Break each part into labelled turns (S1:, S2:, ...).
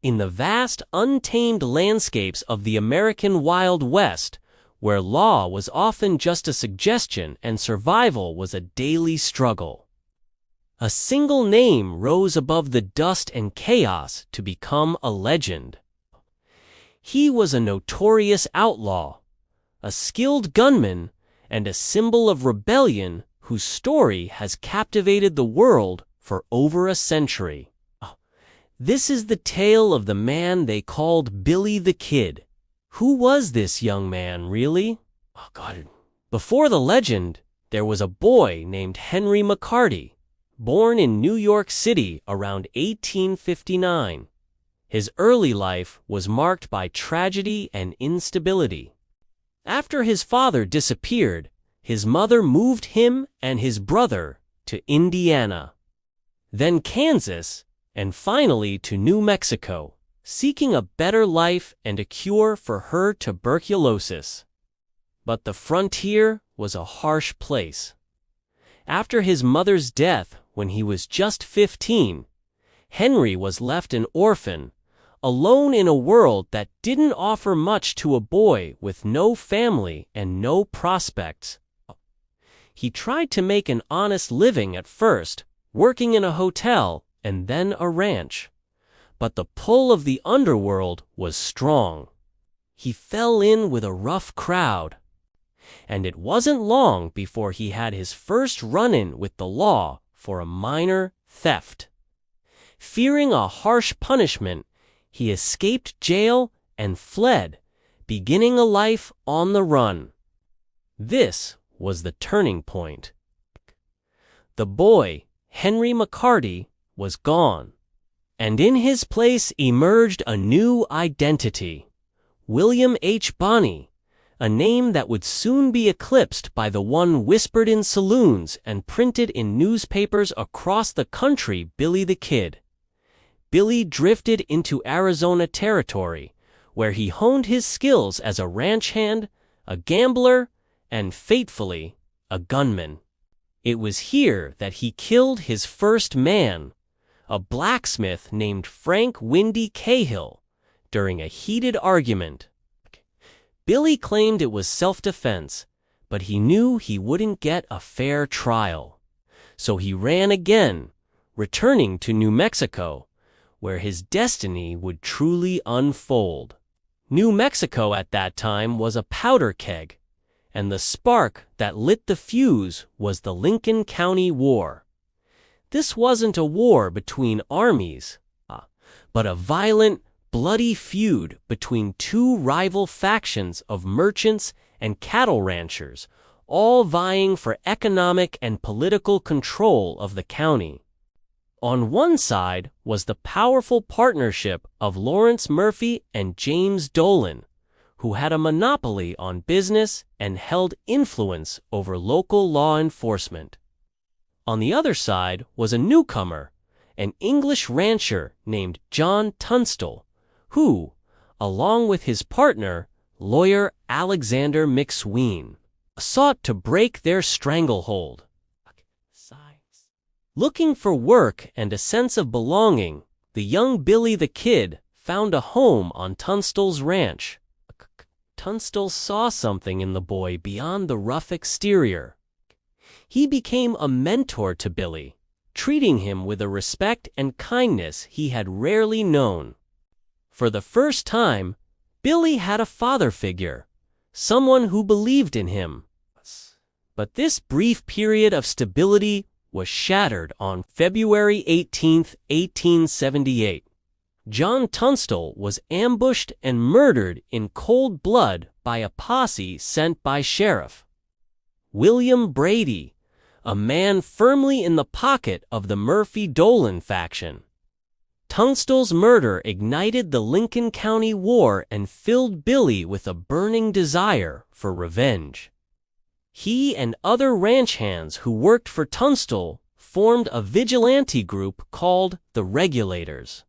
S1: In the vast, untamed landscapes of the American Wild West, where law was often just a suggestion and survival was a daily struggle, a single name rose above the dust and chaos to become a legend. He was a notorious outlaw, a skilled gunman, and a symbol of rebellion whose story has captivated the world for over a century. This is the tale of the man they called Billy the Kid. Who was this young man, really? Oh, God. Before the legend, there was a boy named Henry McCarty, born in New York City around 1859. His early life was marked by tragedy and instability. After his father disappeared, his mother moved him and his brother to Indiana, then Kansas, and finally to New Mexico, seeking a better life and a cure for her tuberculosis. But the frontier was a harsh place. After his mother's death when he was just 15, Henry was left an orphan, alone in a world that didn't offer much to a boy with no family and no prospects. He tried to make an honest living at first, working in a hotel and then a ranch. But the pull of the underworld was strong. He fell in with a rough crowd. And it wasn't long before he had his first run-in with the law for a minor theft. Fearing a harsh punishment, he escaped jail and fled, beginning a life on the run. This was the turning point. The boy, Henry McCarty, was gone, and in his place emerged a new identity, William H. Bonney, a name that would soon be eclipsed by the one whispered in saloons and printed in newspapers across the country, Billy the Kid. Billy drifted into Arizona territory, where he honed his skills as a ranch hand, a gambler, and fatefully, a gunman. It was here that he killed his first man, a blacksmith named Frank Windy Cahill, during a heated argument. Billy claimed it was self-defense, but he knew he wouldn't get a fair trial. So he ran again, returning to New Mexico, where his destiny would truly unfold. New Mexico at that time was a powder keg, and the spark that lit the fuse was the Lincoln County War. This wasn't a war between armies, but a violent, bloody feud between two rival factions of merchants and cattle ranchers, all vying for economic and political control of the county. On one side was the powerful partnership of Lawrence Murphy and James Dolan, who had a monopoly on business and held influence over local law enforcement. On the other side was a newcomer, an English rancher named John Tunstall, who, along with his partner, lawyer Alexander McSween, sought to break their stranglehold. Looking for work and a sense of belonging, the young Billy the Kid found a home on Tunstall's ranch. Tunstall saw something in the boy beyond the rough exterior. He became a mentor to Billy, treating him with a respect and kindness he had rarely known. For the first time, Billy had a father figure, someone who believed in him. But this brief period of stability was shattered on February 18, 1878. John Tunstall was ambushed and murdered in cold blood by a posse sent by Sheriff William Brady, a man firmly in the pocket of the Murphy-Dolan faction. Tunstall's murder ignited the Lincoln County War and filled Billy with a burning desire for revenge. He and other ranch hands who worked for Tunstall formed a vigilante group called the Regulators.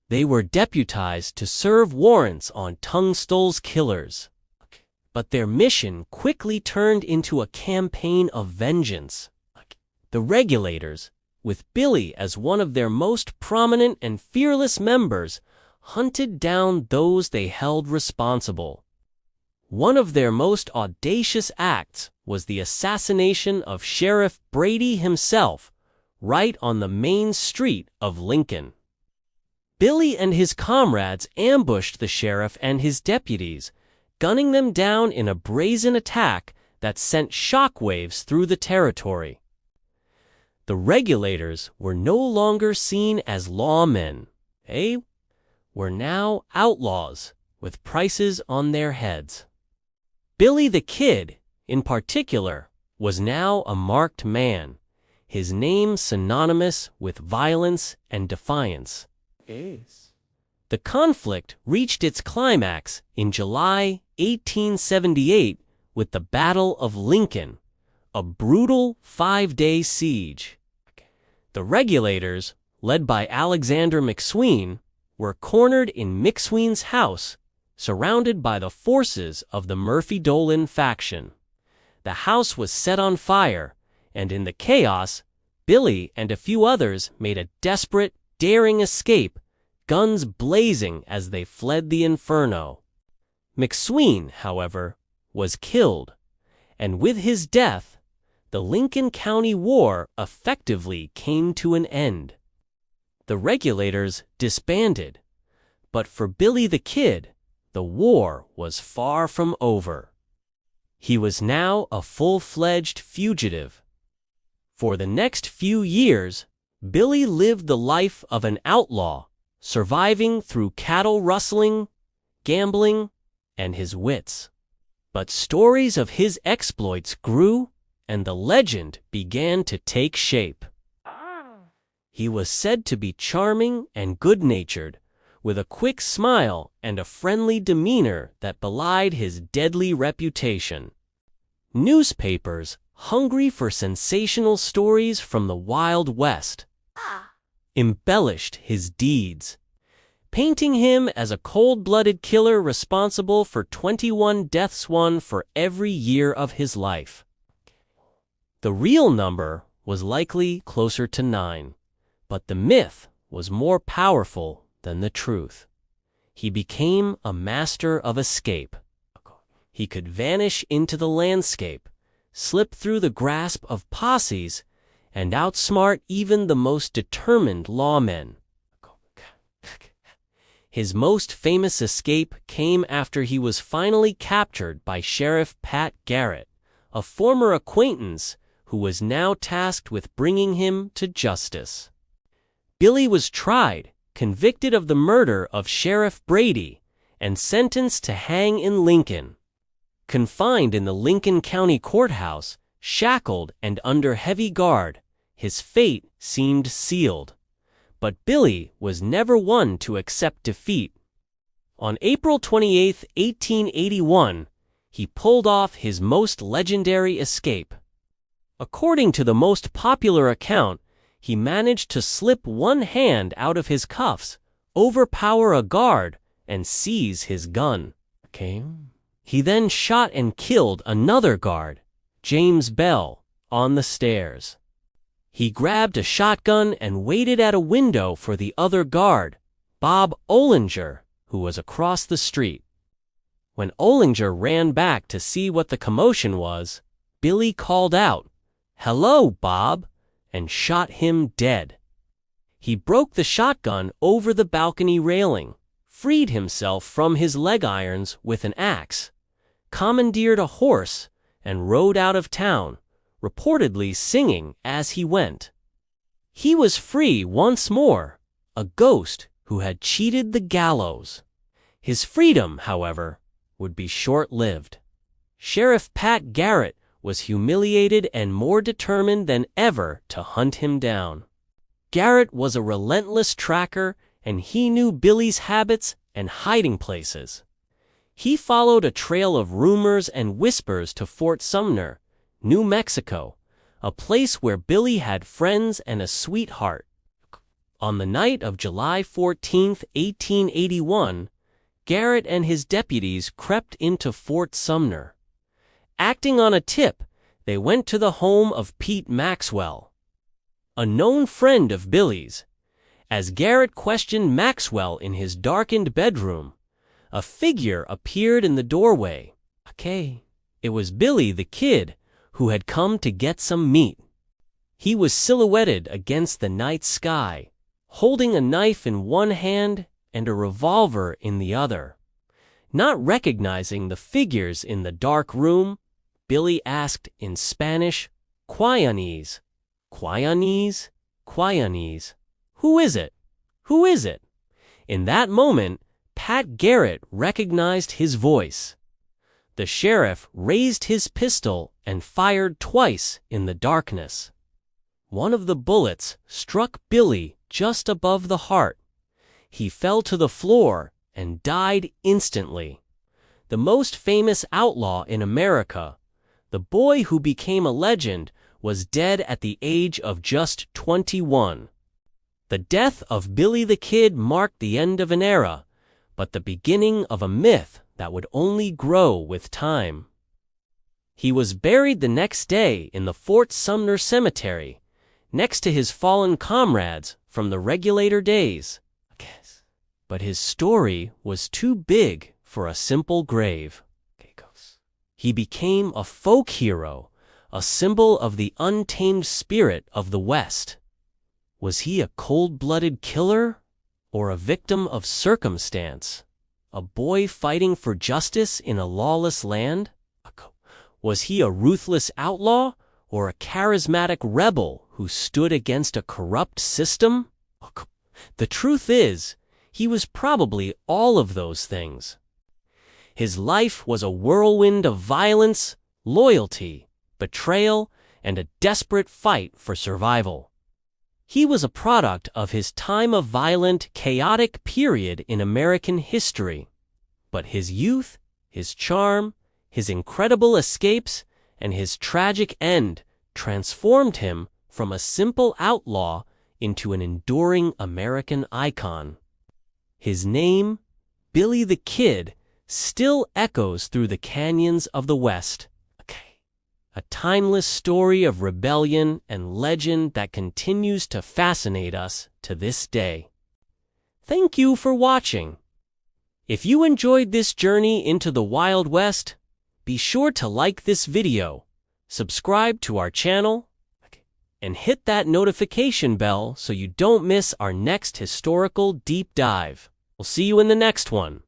S1: They were deputized to serve warrants on Tunstall's killers. But their mission quickly turned into a campaign of vengeance. The Regulators, with Billy as one of their most prominent and fearless members, hunted down those they held responsible. One of their most audacious acts was the assassination of Sheriff Brady himself, right on the main street of Lincoln. Billy and his comrades ambushed the sheriff and his deputies, gunning them down in a brazen attack that sent shockwaves through the territory. The regulators were no longer seen as lawmen. They were now outlaws with prices on their heads. Billy the Kid, in particular, was now a marked man, his name synonymous with violence and defiance. The conflict reached its climax in July 1878 with the Battle of Lincoln, a brutal 5-day siege. The regulators, led by Alexander McSween, were cornered in McSween's house, surrounded by the forces of the Murphy-Dolan faction. The house was set on fire, and in the chaos, Billy and a few others made a desperate, daring escape, guns blazing as they fled the inferno. McSween, however, was killed, and with his death, the Lincoln County War effectively came to an end. The regulators disbanded, but for Billy the Kid, the war was far from over. He was now a full-fledged fugitive. For the next few years, Billy lived the life of an outlaw, surviving through cattle rustling, gambling, and his wits. But stories of his exploits grew, and the legend began to take shape. He was said to be charming and good-natured, with a quick smile and a friendly demeanor that belied his deadly reputation. Newspapers, hungry for sensational stories from the Wild West, embellished his deeds, painting him as a cold-blooded killer responsible for 21 deaths, one for every year of his life. The real number was likely closer to 9, but the myth was more powerful than the truth. He became a master of escape. He could vanish into the landscape, slip through the grasp of posses, and outsmart even the most determined lawmen. His most famous escape came after he was finally captured by Sheriff Pat Garrett, a former acquaintance who was now tasked with bringing him to justice. Billy was tried, convicted of the murder of Sheriff Brady, and sentenced to hang in Lincoln. Confined in the Lincoln County Courthouse, shackled and under heavy guard, his fate seemed sealed. But Billy was never one to accept defeat. On April 28, 1881, he pulled off his most legendary escape. According to the most popular account, he managed to slip one hand out of his cuffs, overpower a guard, and seize his gun. He then shot and killed another guard, James Bell, on the stairs. He grabbed a shotgun and waited at a window for the other guard, Bob Ollinger, who was across the street. When Ollinger ran back to see what the commotion was, Billy called out, "Hello, Bob," and shot him dead. He broke the shotgun over the balcony railing, freed himself from his leg irons with an axe, commandeered a horse, and rode out of town, reportedly singing as he went. He was free once more, a ghost who had cheated the gallows. His freedom, however, would be short-lived. Sheriff Pat Garrett was humiliated and more determined than ever to hunt him down. Garrett was a relentless tracker, and he knew Billy's habits and hiding places. He followed a trail of rumors and whispers to Fort Sumner, New Mexico, a place where Billy had friends and a sweetheart. On the night of July 14, 1881, Garrett and his deputies crept into Fort Sumner. Acting on a tip, they went to the home of Pete Maxwell, a known friend of Billy's. As Garrett questioned Maxwell in his darkened bedroom, a figure appeared in the doorway. Okay, it was Billy the Kid, who had come to get some meat. He was silhouetted against the night sky, holding a knife in one hand and a revolver in the other. Not recognizing the figures in the dark room, Billy asked in Spanish, "Guayanese, Guayanese, Guayanese. Who is it? Who is it?" In that moment, Pat Garrett recognized his voice. The sheriff raised his pistol and fired twice in the darkness. One of the bullets struck Billy just above the heart. He fell to the floor and died instantly. The most famous outlaw in America, the boy who became a legend, was dead at the age of just 21. The death of Billy the Kid marked the end of an era, but the beginning of a myth that would only grow with time. He was buried the next day in the Fort Sumner Cemetery, next to his fallen comrades from the Regulator days. But his story was too big for a simple grave. He became a folk hero, a symbol of the untamed spirit of the West. Was he a cold-blooded killer or a victim of circumstance? A boy fighting for justice in a lawless land? Was he a ruthless outlaw or a charismatic rebel who stood against a corrupt system? The truth is, he was probably all of those things. His life was a whirlwind of violence, loyalty, betrayal, and a desperate fight for survival. He was a product of his time of violent, chaotic period in American history. But his youth, his charm, his incredible escapes, and his tragic end transformed him from a simple outlaw into an enduring American icon. His name, Billy the Kid, still echoes through the canyons of the West. A timeless story of rebellion and legend that continues to fascinate us to this day. Thank you for watching. If you enjoyed this journey into the Wild West, be sure to like this video, subscribe to our channel, and hit that notification bell so you don't miss our next historical deep dive. We'll see you in the next one.